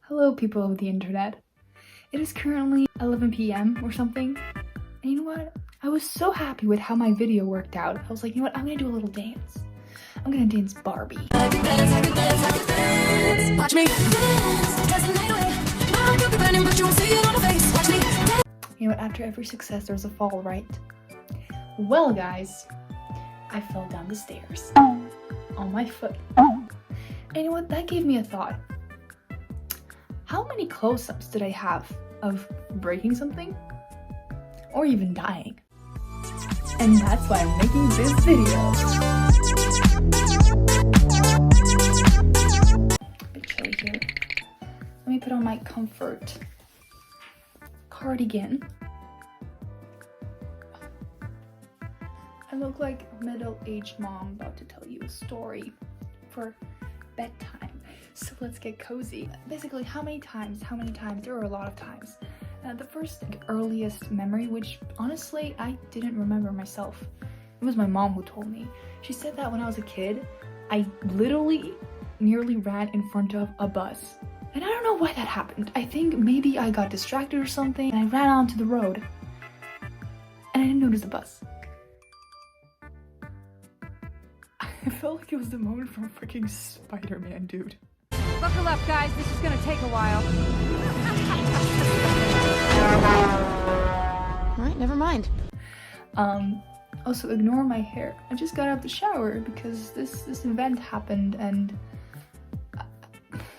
Hello, people of the internet. It is currently 11 p.m. or something, and you know what? I was so happy with how my video worked out. I was like, you know what? I'm gonna do a little dance. I'm gonna dance Barbie. Watch me You know what? After every success, there's a fall, right? Well, guys, I fell down the stairs on my foot. And you know what? That gave me a thought. How many close-ups did I have of breaking something? Or even dying? And that's why I'm making this video. A bit chilly here. Let me put on my comfort cardigan. I look like a middle-aged mom about to tell you a story for bedtime. So let's get cozy. Basically, how many times? There were a lot of times. The first earliest memory, which honestly I didn't remember myself. It was my mom who told me. She said that when I was a kid, I literally nearly ran in front of a bus. And I don't know why that happened. I think maybe I got distracted or something and I ran onto the road. And I didn't notice the bus. I felt like it was the moment from freaking Spider-Man, dude. Buckle up, guys. This is gonna take a while. Alright, never mind. Also ignore my hair. I just got out of the shower because this event happened and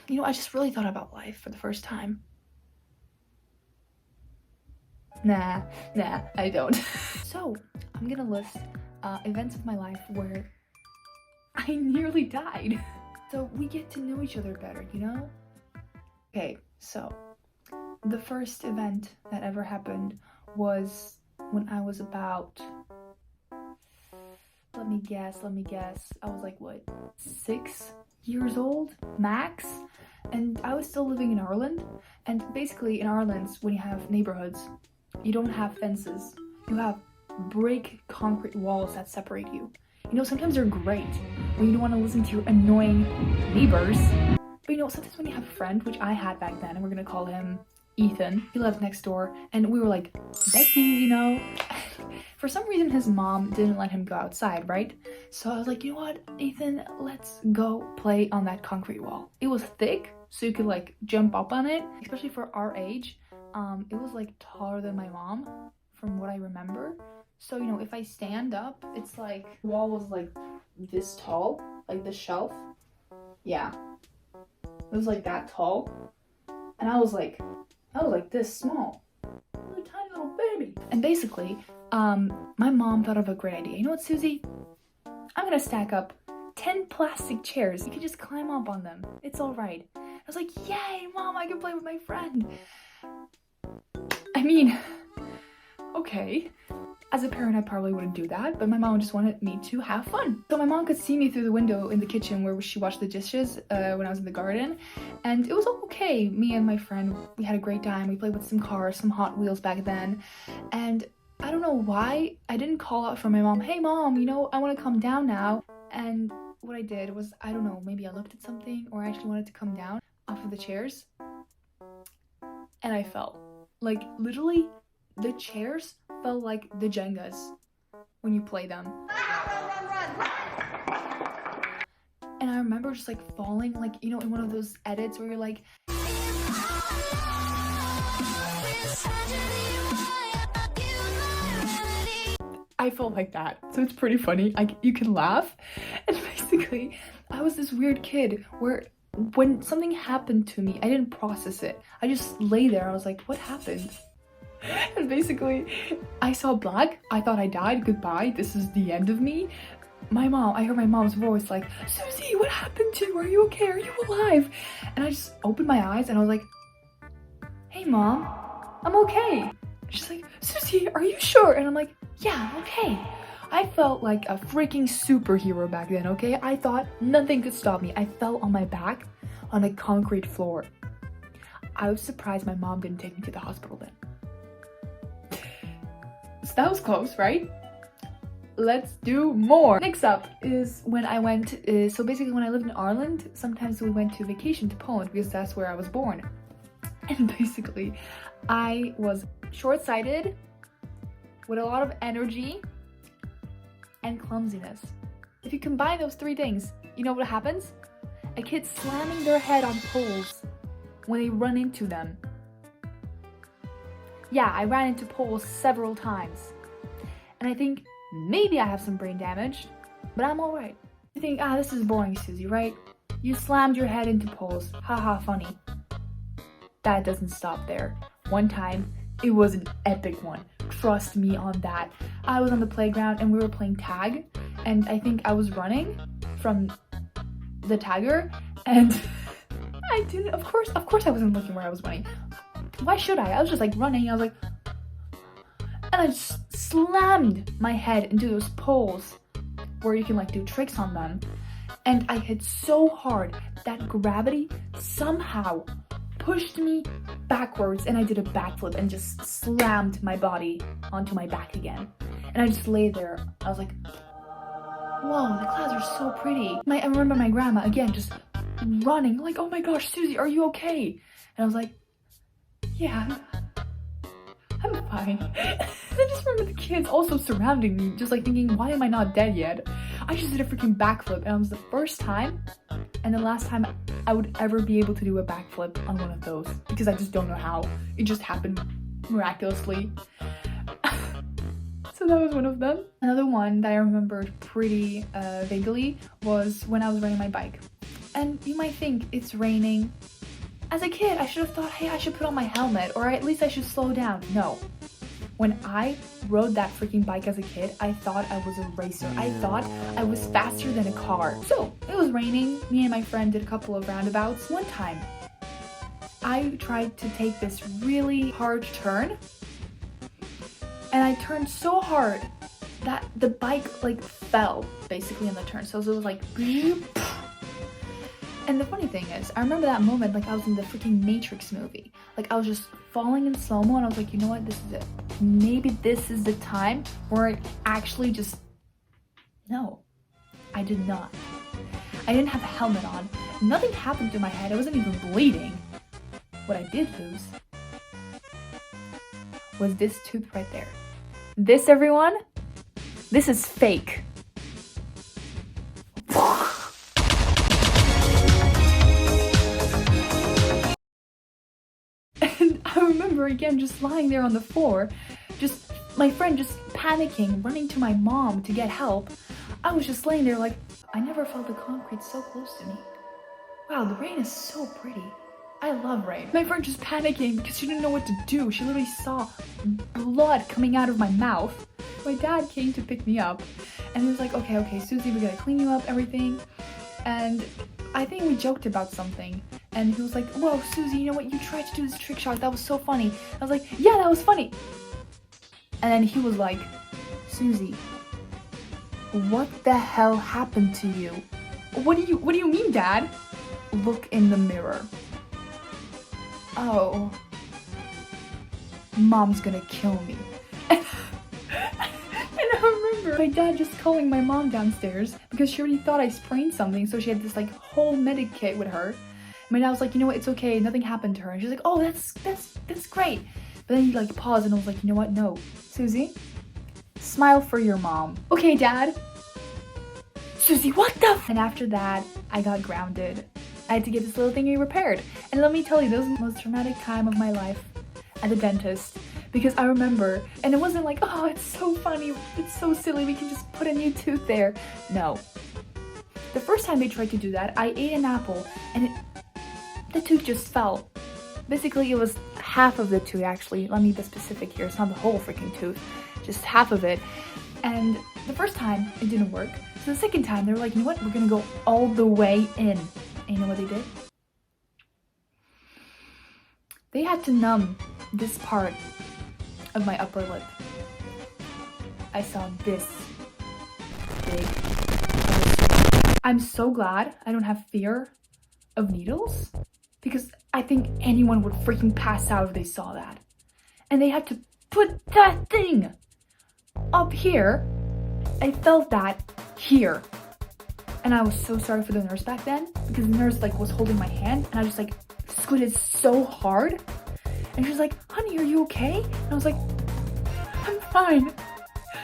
you know, I just really thought about life for the first time. Nah, I don't. So, I'm gonna list events of my life where I nearly died. So we get to know each other better, you know? Okay, so the first event that ever happened was when I was about, let me guess, I was like, what, 6 years old, max? And I was still living in Ireland, and basically in Ireland, when you have neighborhoods, you don't have fences, you have brick concrete walls that separate you. You know, sometimes they're great when you don't want to listen to your annoying neighbors. But you know, sometimes when you have a friend, which I had back then, and we're gonna call him Ethan. He lived next door, and we were like besties, you know? For some reason, his mom didn't let him go outside, right? So I was like, you know what, Ethan, let's go play on that concrete wall. It was thick, so you could like jump up on it, especially for our age. It was like taller than my mom, from what I remember. So, you know, if I stand up, it's like the wall was like this tall, like the shelf. Yeah. It was like that tall. And I was like this small. A tiny little baby. And basically, my mom thought of a great idea. You know what, Susie? I'm gonna stack up 10 plastic chairs. You can just climb up on them. It's all right. I was like, yay, Mom, I can play with my friend. I mean, okay. As a parent, I probably wouldn't do that, but my mom just wanted me to have fun. So my mom could see me through the window in the kitchen where she washed the dishes when I was in the garden, and it was all okay. Me and my friend, we had a great time. We played with some cars, some Hot Wheels back then, and I don't know why I didn't call out for my mom, hey Mom, you know, I want to come down now. And what I did was, I don't know, maybe I looked at something or I actually wanted to come down off of the chairs, and I fell. Like, literally, the chairs felt like the Jengas when you play them. Run. And I remember just like falling, like, you know, in one of those edits where you're like, I felt like that. So it's pretty funny. You can laugh. And basically, I was this weird kid where when something happened to me, I didn't process it. I just lay there. I was like, what happened? And basically, I saw black. I thought I died. Goodbye. This is the end of me. I heard my mom's voice like, Susie, what happened to you? Are you okay? Are you alive? And I just opened my eyes and I was like, hey Mom, I'm okay. She's like, Susie, are you sure? And I'm like, yeah, I'm okay. I felt like a freaking superhero back then, okay? I thought nothing could stop me. I fell on my back on a concrete floor. I was surprised my mom didn't take me to the hospital then. So that was close, right? let's do more. Next up is when I went, so basically when I lived in Ireland, sometimes we went to vacation to Poland because that's where I was born. And basically, I was short-sighted with a lot of energy and clumsiness. If you combine those three things, you know what happens? A kid slamming their head on poles when they run into them. Yeah, I ran into poles several times. And I think maybe I have some brain damage, but I'm alright. You think, this is boring, Susie, right? You slammed your head into poles. Haha, funny. That doesn't stop there. One time, it was an epic one. Trust me on that. I was on the playground and we were playing tag, and I think I was running from the tagger, and I didn't, of course I wasn't looking where I was running. Why should I? I was just like running, I was like, and I just slammed my head into those poles where you can like do tricks on them, and I hit so hard that gravity somehow pushed me backwards, and I did a backflip and just slammed my body onto my back again. And I just lay there. I was like, whoa, the clouds are so pretty. I remember my grandma, again, just running, like, oh my gosh, Susie, are you okay? And I was like, yeah, I'm fine. I just remember the kids also surrounding me, just like thinking, why am I not dead yet? I just did a freaking backflip, and it was the first time and the last time I would ever be able to do a backflip on one of those, because I just don't know how. It just happened miraculously. So that was one of them. Another one that I remembered pretty vaguely was when I was riding my bike. And you might think it's raining. As a kid, I should have thought, hey, I should put on my helmet, or at least I should slow down. No. When I rode that freaking bike as a kid, I thought I was a racer. I thought I was faster than a car. So, it was raining. Me and my friend did a couple of roundabouts. One time, I tried to take this really hard turn, and I turned so hard that the bike like fell basically in the turn. So it was like, and the funny thing is, I remember that moment like I was in the freaking Matrix movie. Like I was just falling in slow-mo, and I was like, you know what, this is it. Maybe this is the time where I actually just... No, I did not. I didn't have a helmet on. Nothing happened to my head. I wasn't even bleeding. What I did lose was this tooth right there. This, everyone, this is fake. And I remember again just lying there on the floor, just my friend just panicking, running to my mom to get help. I was just laying there like, I never felt the concrete so close to me. Wow, the rain is so pretty. I love rain. My friend just panicking because she didn't know what to do. She literally saw blood coming out of my mouth. My dad came to pick me up, and he was like, okay, Susie, we're gonna clean you up, everything. And I think we joked about something. And he was like, whoa, Susie, you know what? You tried to do this trick shot. That was so funny. I was like, yeah, that was funny. And then he was like, Susie, what the hell happened to you? What do you mean, Dad? Look in the mirror. Oh, Mom's gonna kill me. And I remember my dad just calling my mom downstairs because she already thought I sprained something, so she had this like whole medic kit with her. My dad was like, you know what, it's okay, nothing happened to her. And she's like, oh, that's great. But then he like paused and I was like, you know what, no. Susie, smile for your mom. Okay, Dad. Susie, what the f— And after that, I got grounded. I had to get this little thingy repaired. And let me tell you, that was the most traumatic time of my life at the dentist. Because I remember, and it wasn't like, oh, it's so funny, it's so silly, we can just put a new tooth there. No. The first time they tried to do that, I ate an apple, and the tooth just fell. Basically, it was half of the tooth, actually. Let me be specific here, it's not the whole freaking tooth, just half of it. And the first time, it didn't work. So the second time, they were like, you know what, we're gonna go all the way in. And you know what they did? They had to numb this part of my upper lip. I saw this big. I'm so glad I don't have fear of needles, because I think anyone would freaking pass out if they saw that. And they had to put that thing up here I felt that here. And I was so sorry for the nurse back then because the nurse like was holding my hand and I just like squinted so hard. And she was like, honey, are you okay? And I was like, I'm fine.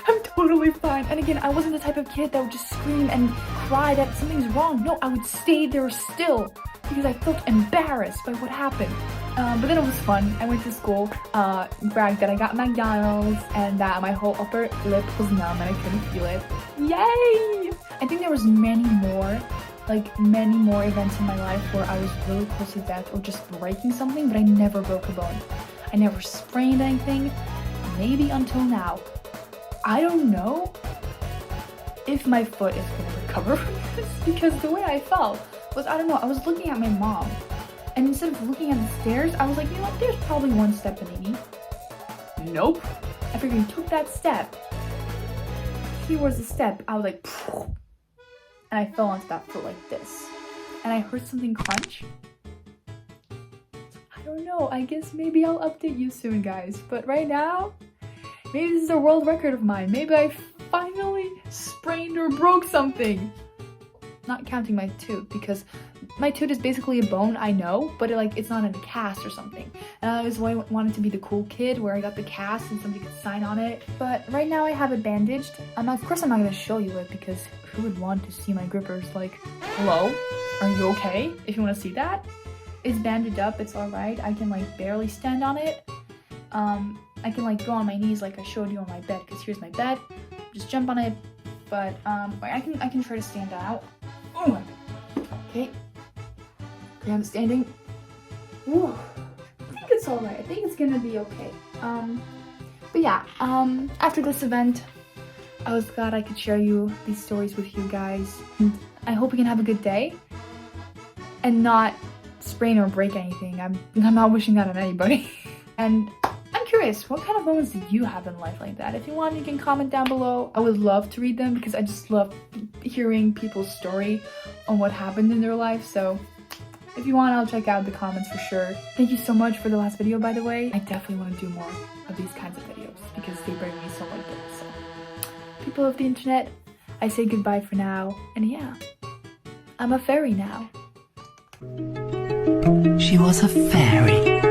I'm totally fine. And again, I wasn't the type of kid that would just scream and cry that something's wrong. No, I would stay there still because I felt embarrassed by what happened. But then it was fun. I went to school, bragged that I got McDonald's and that my whole upper lip was numb and I couldn't feel it. Yay! I think there was many more events in my life where I was really close to death or just breaking something, but I never broke a bone. I never sprained anything, maybe until now. I don't know if my foot is gonna recover from this because the way I felt was, I don't know, I was looking at my mom and instead of looking at the stairs, I was like, you know what, there's probably one step in any. Nope. I freaking took that step. Here was the step. I was like, phew, and I fell onto that foot like this. And I heard something crunch. I don't know, I guess maybe I'll update you soon, guys. But right now, maybe this is a world record of mine. Maybe I finally sprained or broke something. Not counting my tooth, because my tooth is basically a bone, I know, but it's not in a cast or something. And I always wanted to be the cool kid where I got the cast and somebody could sign on it. But right now I have it bandaged. Of course I'm not gonna show you it because who would want to see my grippers like, hello? Are you okay? If you wanna see that. It's bandaged up, it's alright. I can like barely stand on it. I can like go on my knees like I showed you on my bed, because here's my bed. Just jump on it. But I can try to stand out. Ooh. Okay. Okay, I'm standing. Ooh. I think it's alright. I think it's gonna be okay. But yeah, after this event, I was glad I could share these stories with you guys. And I hope you can have a good day and not sprain or break anything. I'm not wishing that on anybody. And I'm curious, what kind of moments do you have in life like that? If you want, you can comment down below. I would love to read them because I just love hearing people's story on what happened in their life. So if you want, I'll check out the comments for sure. Thank you so much for the last video, by the way. I definitely want to do more of these kinds of videos because they bring me so much joy. So, people of the internet, I say goodbye for now. And yeah, I'm a fairy now. She was a fairy.